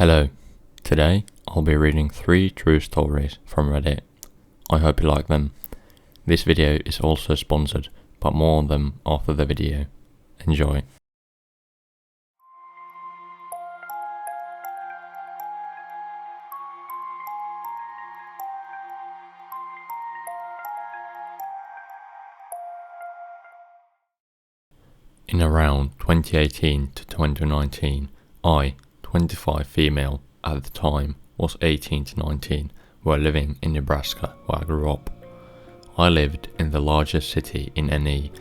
Hello, today I'll be reading 3 true stories from Reddit. I hope you like them. This video is also sponsored, but more on them after the video. Enjoy. In around 2018 to 2019, I, 25 female, at the time was 18 to 19, were living in Nebraska where I grew up. I lived in the largest city in NE,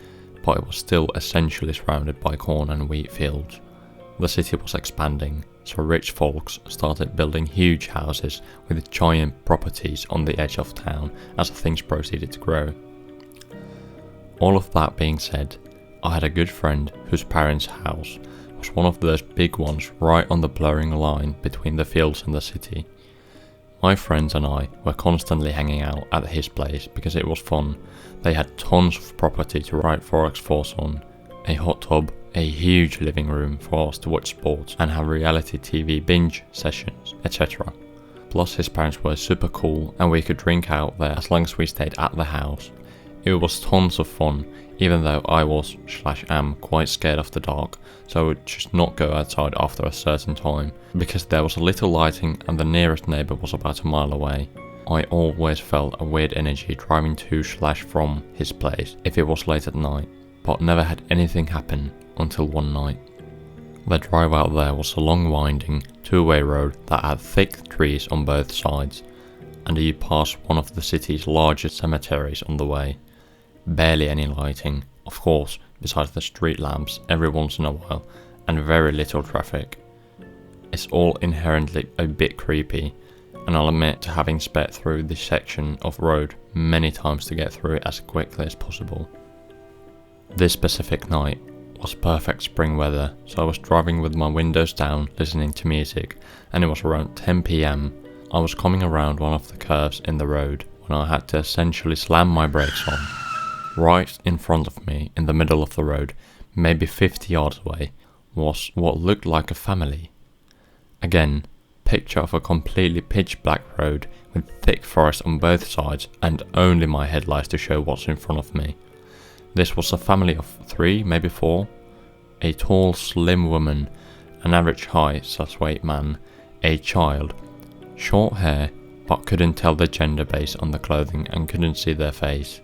but it was still essentially surrounded by corn and wheat fields. The city was expanding, so rich folks started building huge houses with giant properties on the edge of town as things proceeded to grow. All of that being said, I had a good friend whose parents' house was one of those big ones right on the blurring line between the fields and the city. My friends and I were constantly hanging out at his place because it was fun. They had tons of property to ride 4x4s on, a hot tub, a huge living room for us to watch sports and have reality TV binge sessions, etc. Plus his parents were super cool and we could drink out there as long as we stayed at the house. It was tons of fun, even though I was/am quite scared of the dark, so I would just not go outside after a certain time, because there was a little lighting and the nearest neighbour was about a mile away. I always felt a weird energy driving to/from his place if it was late at night, but never had anything happen until one night. The drive out there was a long winding, two-way road that had thick trees on both sides, and you passed one of the city's largest cemeteries on the way. Barely any lighting, of course, besides the street lamps every once in a while, and very little traffic. It's all inherently a bit creepy, and I'll admit to having sped through this section of road many times to get through it as quickly as possible. This specific night was perfect spring weather, so I was driving with my windows down listening to music, and it was around 10 PM. I was coming around one of the curves in the road when I had to essentially slam my brakes on. Right in front of me, in the middle of the road, maybe 50 yards away, was what looked like a family. Again, picture of a completely pitch black road with thick forest on both sides and only my headlights to show what's in front of me. This was a family of 3, maybe 4. A tall, slim woman, an average height/weight man, a child, short hair, but couldn't tell the gender based on the clothing and couldn't see their face.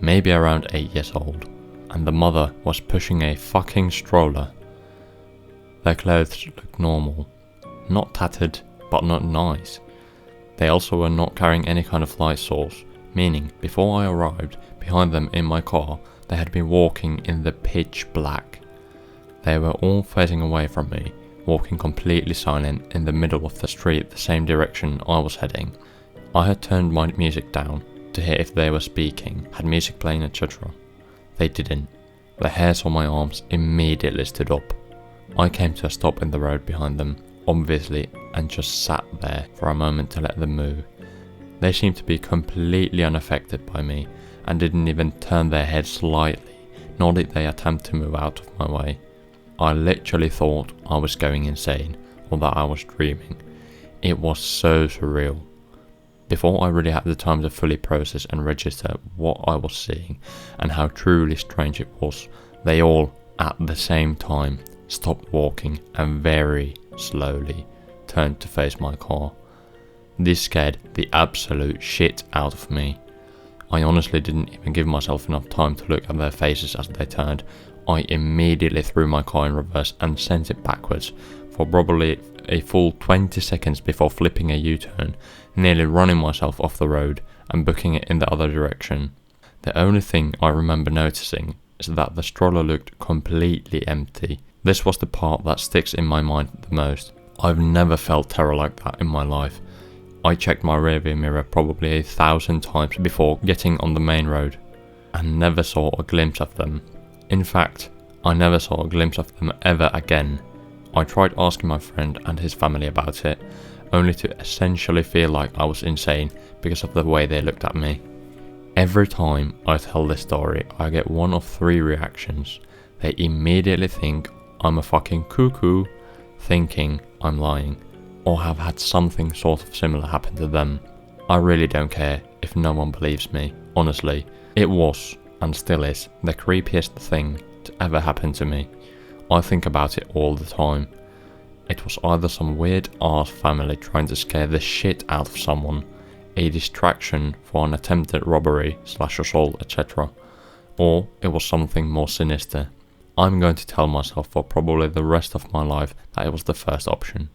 Maybe around 8 years old, and the mother was pushing a fucking stroller. Their clothes looked normal, not tattered, but not nice. They also were not carrying any kind of light source, meaning before I arrived behind them in my car, they had been walking in the pitch black. They were all facing away from me, walking completely silent in the middle of the street the same direction I was heading. I had turned my music down to hear if they were speaking, had music playing, etc. They didn't. The hairs on my arms immediately stood up. I came to a stop in the road behind them, obviously, and just sat there for a moment to let them move. They seemed to be completely unaffected by me and didn't even turn their heads slightly, nor did they attempt to move out of my way. I literally thought I was going insane or that I was dreaming. It was so surreal. Before I really had the time to fully process and register what I was seeing and how truly strange it was, they all, at the same time, stopped walking and very slowly turned to face my car. This scared the absolute shit out of me. I honestly didn't even give myself enough time to look at their faces as they turned. I immediately threw my car in reverse and sent it backwards for probably a full 20 seconds before flipping a U-turn, nearly running myself off the road and booking it in the other direction. The only thing I remember noticing is that the stroller looked completely empty. This was the part that sticks in my mind the most. I've never felt terror like that in my life. I checked my rearview mirror probably 1,000 times before getting on the main road and never saw a glimpse of them. In fact, I never saw a glimpse of them ever again. I tried asking my friend and his family about it, only to essentially feel like I was insane because of the way they looked at me. Every time I tell this story, I get one of 3 reactions. They immediately think I'm a fucking cuckoo, thinking I'm lying. or have had something sort of similar happen to them. I really don't care if no one believes me. Honestly, it was, and still is, the creepiest thing to ever happen to me. I think about it all the time. It was either some weird ass family trying to scare the shit out of someone, a distraction for an attempted robbery / assault, etc. Or it was something more sinister. I'm going to tell myself for probably the rest of my life that it was the first option.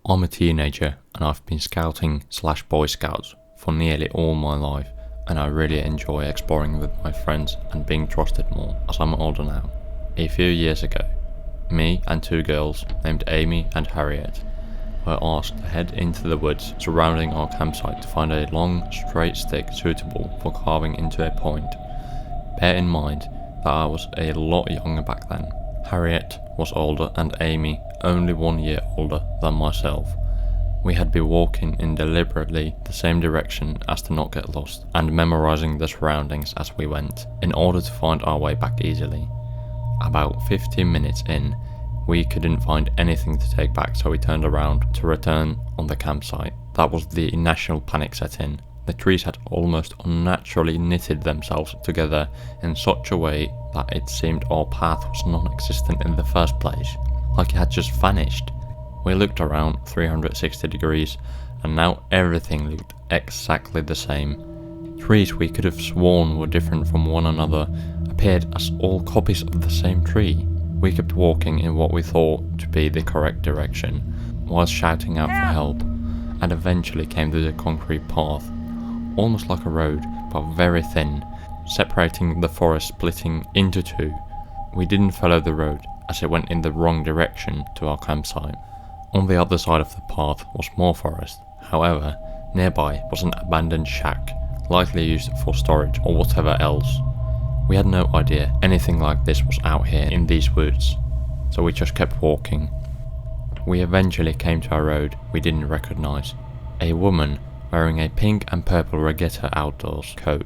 I'm a teenager and I've been scouting / Boy Scouts for nearly all my life, and I really enjoy exploring with my friends and being trusted more as I'm older now. A few years ago, me and two girls named Amy and Harriet were asked to head into the woods surrounding our campsite to find a long, straight stick suitable for carving into a point. Bear in mind that I was a lot younger back then. Harriet was older and Amy only 1 year older than myself. We had been walking in deliberately the same direction as to not get lost, and memorizing the surroundings as we went, in order to find our way back easily. About 15 minutes in, we couldn't find anything to take back, so we turned around to return on the campsite. That was the initial panic set in. The trees had almost unnaturally knitted themselves together in such a way that it seemed our path was non-existent in the first place, like it had just vanished. We looked around 360 degrees and now everything looked exactly the same. Trees we could have sworn were different from one another appeared as all copies of the same tree. We kept walking in what we thought to be the correct direction, while shouting out for help, and eventually came to the concrete path, almost like a road, but very thin, separating the forest splitting into two. We didn't follow the road, as it went in the wrong direction to our campsite. On the other side of the path was more forest. However, nearby was an abandoned shack, likely used for storage or whatever else. We had no idea anything like this was out here in these woods, so we just kept walking. We eventually came to a road we didn't recognize. A woman wearing a pink and purple regatta outdoors coat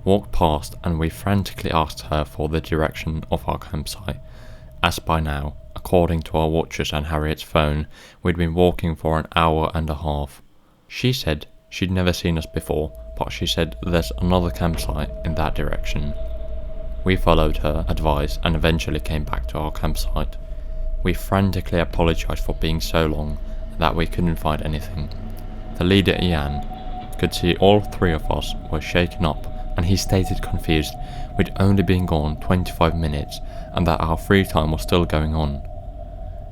walked past, and we frantically asked her for the direction of our campsite, as by now, according to our watches and Harriet's phone, we'd been walking for an hour and a half. She said she'd never seen us before, but she said there's another campsite in that direction. We followed her advice and eventually came back to our campsite. We frantically apologized for being so long that we couldn't find anything. The leader, Ian, could see all three of us were shaken up, and he stated confused we'd only been gone 25 minutes and that our free time was still going on.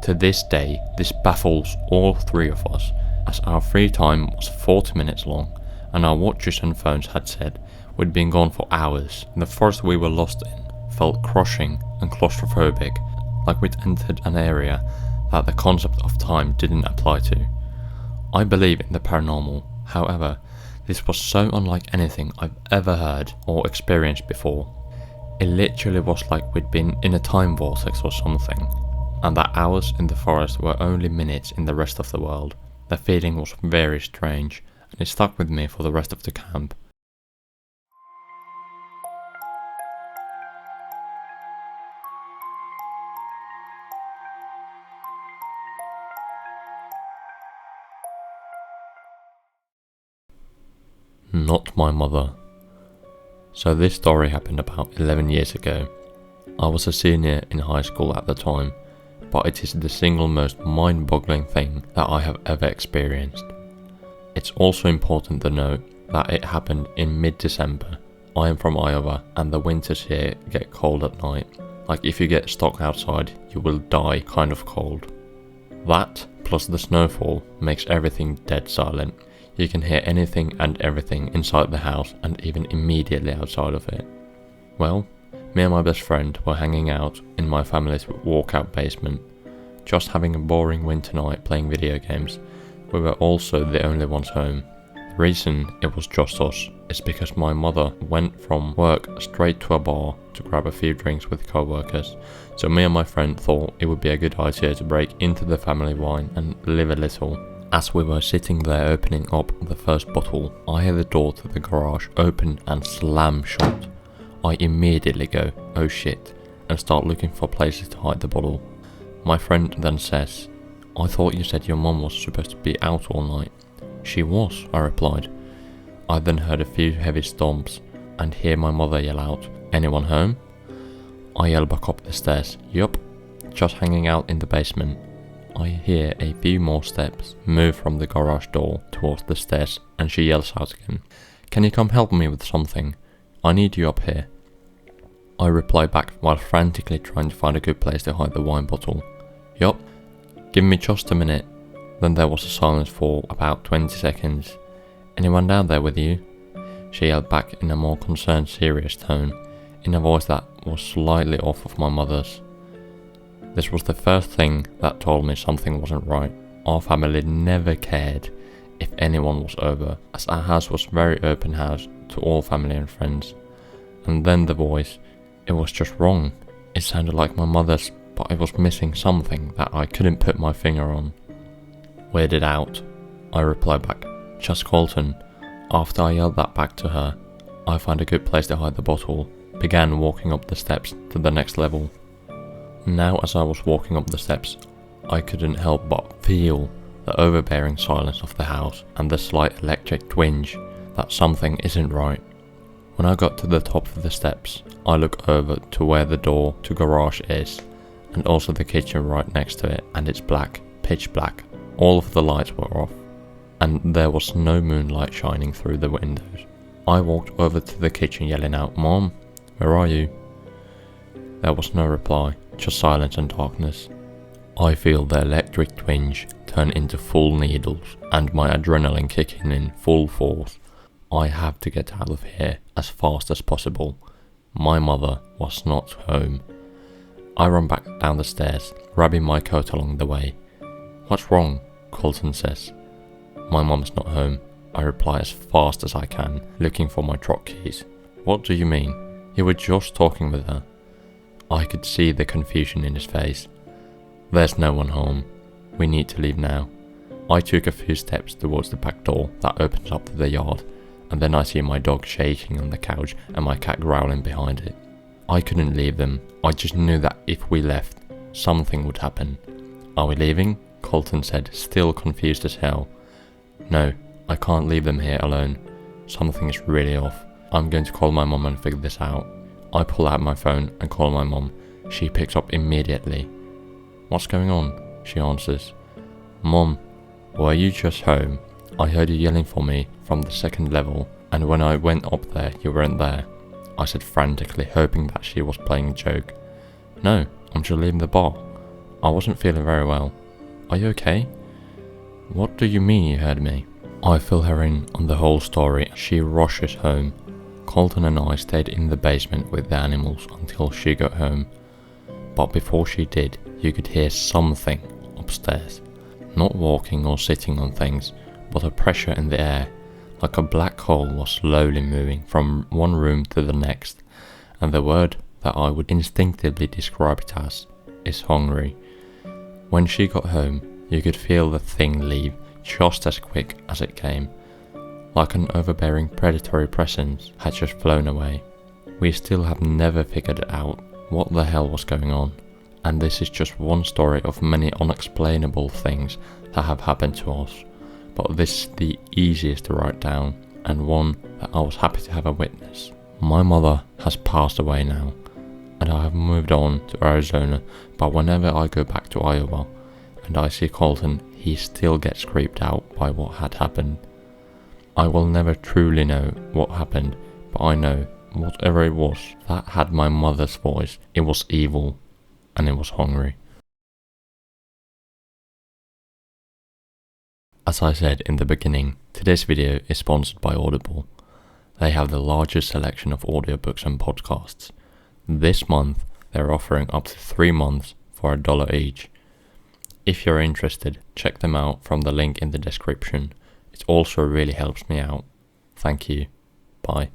To this day, this baffles all three of us, as our free time was 40 minutes long, and our watches and phones had said we'd been gone for hours. The forest we were lost in felt crushing and claustrophobic, like we'd entered an area that the concept of time didn't apply to. I believe in the paranormal, however, this was so unlike anything I've ever heard or experienced before. It literally was like we'd been in a time vortex or something, and that hours in the forest were only minutes in the rest of the world. The feeling was very strange, and it stuck with me for the rest of the camp. Not my mother. So this story happened about 11 years ago. I was a senior in high school at the time, but it is the single most mind-boggling thing that I have ever experienced. It's also important to note that it happened in mid-December. I am from Iowa and the winters here get cold at night. Like if you get stuck outside, you will die kind of cold. That, plus the snowfall, makes everything dead silent. You can hear anything and everything inside the house and even immediately outside of it. Well, me and my best friend were hanging out in my family's walkout basement, just having a boring winter night playing video games. We were also the only ones home. The reason it was just us is because my mother went from work straight to a bar to grab a few drinks with co-workers, so me and my friend thought it would be a good idea to break into the family wine and live a little. As we were sitting there opening up the first bottle, I hear the door to the garage open and slam shut. I immediately go, oh shit, and start looking for places to hide the bottle. My friend then says, I thought you said your mum was supposed to be out all night. She was, I replied. I then heard a few heavy stomps and hear my mother yell out, anyone home? I yell back up the stairs, yup, just hanging out in the basement. I hear a few more steps move from the garage door towards the stairs and she yells out again, can you come help me with something? I need you up here. I reply back while frantically trying to find a good place to hide the wine bottle. Yup, give me just a minute. Then there was a silence for about 20 seconds. Anyone down there with you? She yelled back in a more concerned, serious tone, in a voice that was slightly off of my mother's. This was the first thing that told me something wasn't right. Our family never cared if anyone was over, as our house was very open house to all family and friends. And then the voice, it was just wrong. It sounded like my mother's, but it was missing something that I couldn't put my finger on. Weirded out, I replied back, just Colton. After I yelled that back to her, I found a good place to hide the bottle, began walking up the steps to the next level. Now as I was walking up the steps, I couldn't help but feel the overbearing silence of the house and the slight electric twinge that something isn't right. When I got to the top of the steps, I look over to where the door to garage is, and also the kitchen right next to it, and it's black, pitch black. All of the lights were off, and there was no moonlight shining through the windows. I walked over to the kitchen yelling out, Mom, where are you? There was no reply, just silence and darkness. I feel the electric twinge turn into full needles and my adrenaline kicking in full force. I have to get out of here as fast as possible. My mother was not home. I run back down the stairs, grabbing my coat along the way. What's wrong? Colton says. My mum's not home, I reply as fast as I can, looking for my truck keys. What do you mean? You were just talking with her. I could see the confusion in his face. There's no one home. We need to leave now. I took a few steps towards the back door that opens up to the yard, and then I see my dog shaking on the couch and my cat growling behind it. I couldn't leave them. I just knew that if we left, something would happen. Are we leaving? Colton said, still confused as hell. No, I can't leave them here alone. Something is really off. I'm going to call my mum and figure this out. I pull out my phone and call my mum. She picks up immediately. What's going on? She answers. Mum, were you just home? I heard you yelling for me from the second level, and when I went up there, you weren't there. I said frantically, hoping that she was playing a joke. No, I'm just leaving the bar. I wasn't feeling very well. Are you okay? What do you mean you heard me? I fill her in on the whole story. She rushes home. Colton and I stayed in the basement with the animals until she got home. But before she did, you could hear something upstairs. Not walking or sitting on things, but a pressure in the air, like a black hole was slowly moving from one room to the next, and the word that I would instinctively describe it as is hungry. When she got home, you could feel the thing leave just as quick as it came. Like an overbearing predatory presence had just flown away. We still have never figured out what the hell was going on, and this is just one story of many unexplainable things that have happened to us, but this is the easiest to write down, and one that I was happy to have a witness. My mother has passed away now, and I have moved on to Arizona, but whenever I go back to Iowa and I see Colton, he still gets creeped out by what had happened. I will never truly know what happened, but I know whatever it was that had my mother's voice, it was evil and it was hungry. As I said in the beginning, today's video is sponsored by Audible. They have the largest selection of audiobooks and podcasts. This month, they're offering up to 3 months for $1 each. If you're interested, check them out from the link in the description. It also really helps me out. Thank you. Bye.